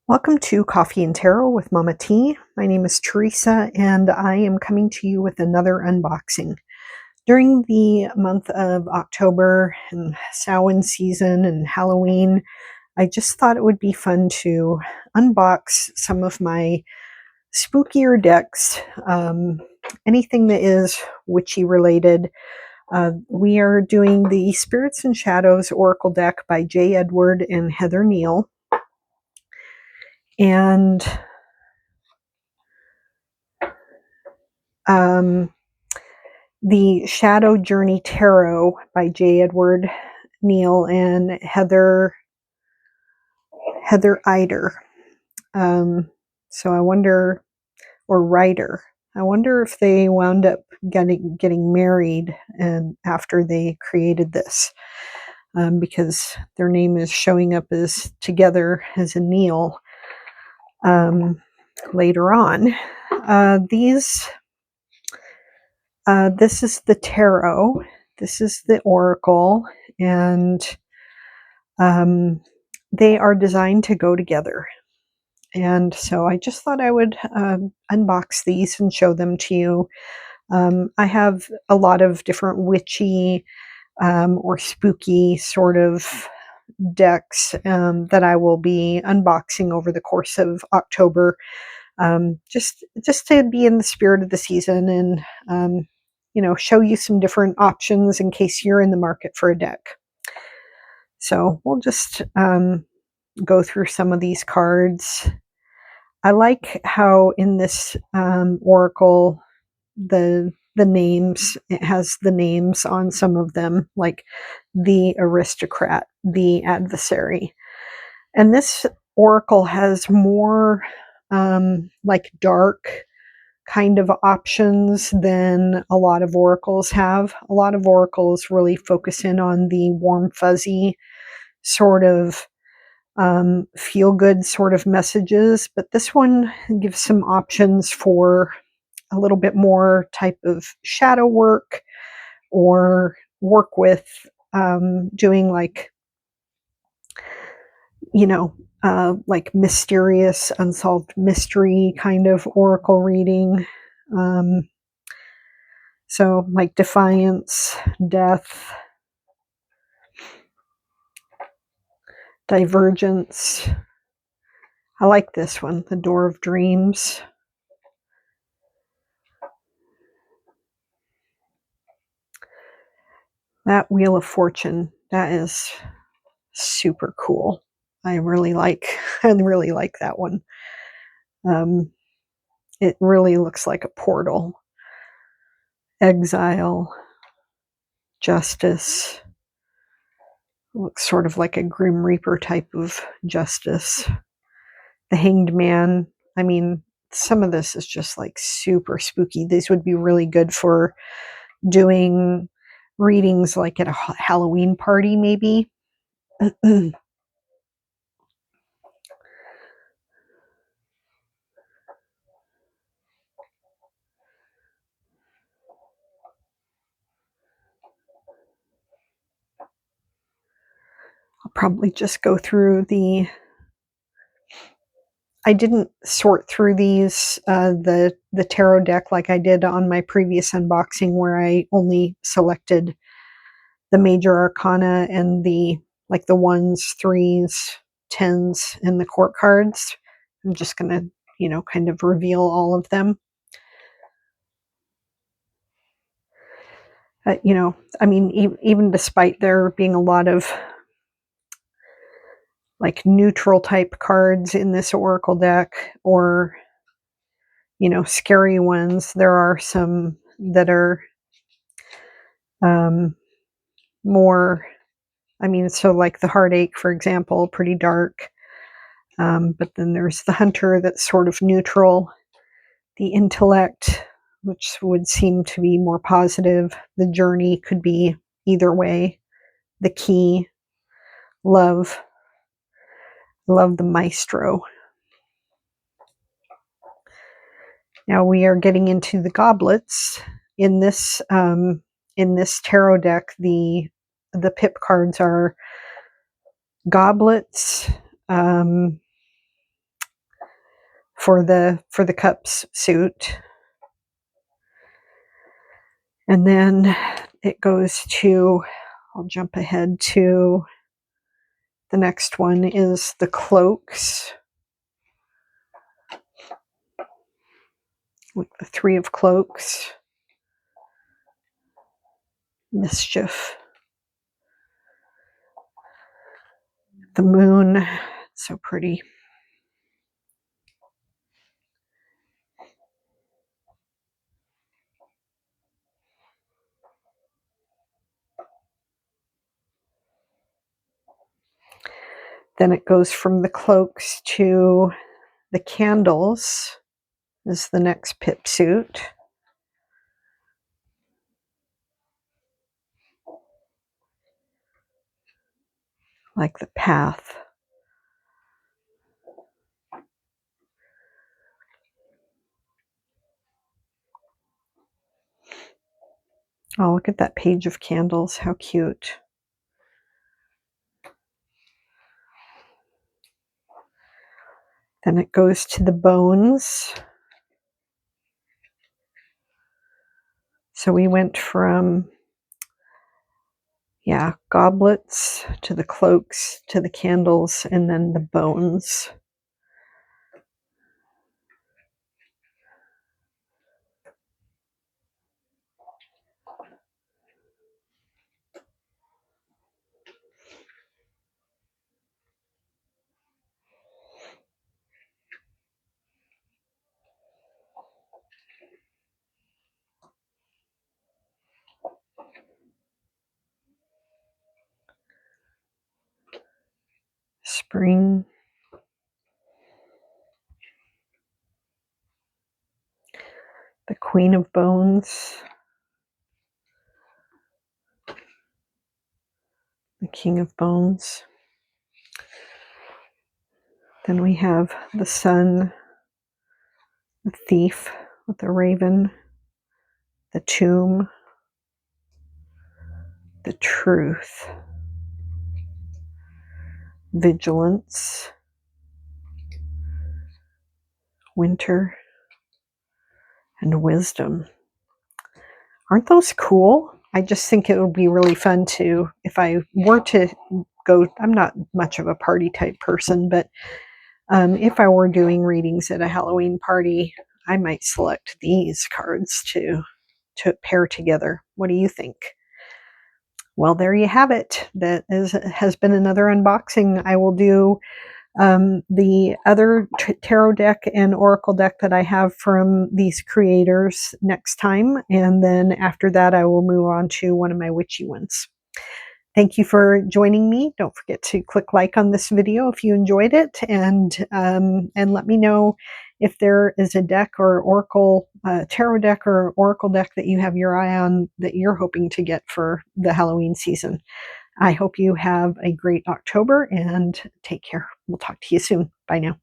Welcome to Coffee and Tarot with Mama T. My name is Teresa, and I am coming to you with another unboxing. During the month of October and Samhain season and Halloween, I just thought it would be fun to unbox some of my spookier decks, anything that is witchy related. We are doing the Spirits and Shadows Oracle deck by Jay Edward and Heather Neal. And the Shadow Journey Tarot by Jay Edward Neal and Heather Eider. So I wonder, or Ryder. I wonder if they wound up getting married and after they created this, because their name is showing up as together as a Neal later on. This is the tarot. This is the oracle, and they are designed to go together. And so I just thought I would unbox these and show them to you. I have a lot of different witchy or spooky sort of decks that I will be unboxing over the course of October, just to be in the spirit of the season and show you some different options in case you're in the market for a deck. So we'll just go through some of these cards. I like how in this oracle, the names, it has the names on some of them, like the aristocrat, the adversary. And this oracle has more like dark kind of options than a lot of oracles have. A lot of oracles really focus in on the warm, fuzzy sort of feel good sort of messages, but this one gives some options for a little bit more type of shadow work or work with doing like, like mysterious, unsolved mystery kind of oracle reading. So like defiance, death, divergence. I like this one, the Door of Dreams. That Wheel of Fortune, that is super cool. I really like that one. It really looks like a portal. Exile, justice. Looks sort of like a Grim Reaper type of justice. The Hanged Man. I mean, some of this is just like super spooky. These would be really good for doing readings like at a Halloween party, maybe. I'll probably just go through I didn't sort through these, the tarot deck like I did on my previous unboxing where I only selected the major arcana and the ones, threes, tens, and the court cards. I'm just going to, kind of reveal all of them. I mean, even despite there being a lot of like neutral type cards in this oracle deck, or scary ones, there are some that are more, so like the Heartache, for example, pretty dark. But then there's the Hunter, that's sort of neutral. The Intellect, which would seem to be more positive. The Journey could be either way. The Key, Love. Love the Maestro. Now we are getting into the goblets. In this tarot deck, the pip cards are goblets, for the cups suit. And then it goes to, I'll jump ahead to the next one is the cloaks. With the 3 of cloaks. Mischief. The moon, so pretty. Then it goes from the cloaks to the candles is the next pip suit. Like the path. Oh, look at that page of candles. How cute. Then it goes to the bones. So we went from, yeah, goblets to the cloaks to the candles and then the bones. Spring. The Queen of Bones. The King of Bones. Then we have the Sun, the Thief with the Raven, the Tomb, the Truth, Vigilance, Winter, and Wisdom. Aren't those cool? I just think it would be really fun to, if I were to go, I'm not much of a party type person, but if I were doing readings at a Halloween party, I might select these cards to pair together. What do you think? Well, there you have it. That has been another unboxing. I will do the other tarot deck and oracle deck that I have from these creators next time. And then after that, I will move on to one of my witchy ones. Thank you for joining me. Don't forget to click like on this video if you enjoyed it, and let me know if there is a deck or oracle, tarot deck or oracle deck that you have your eye on that you're hoping to get for the Halloween season. I hope you have a great October and take care. We'll talk to you soon. Bye now.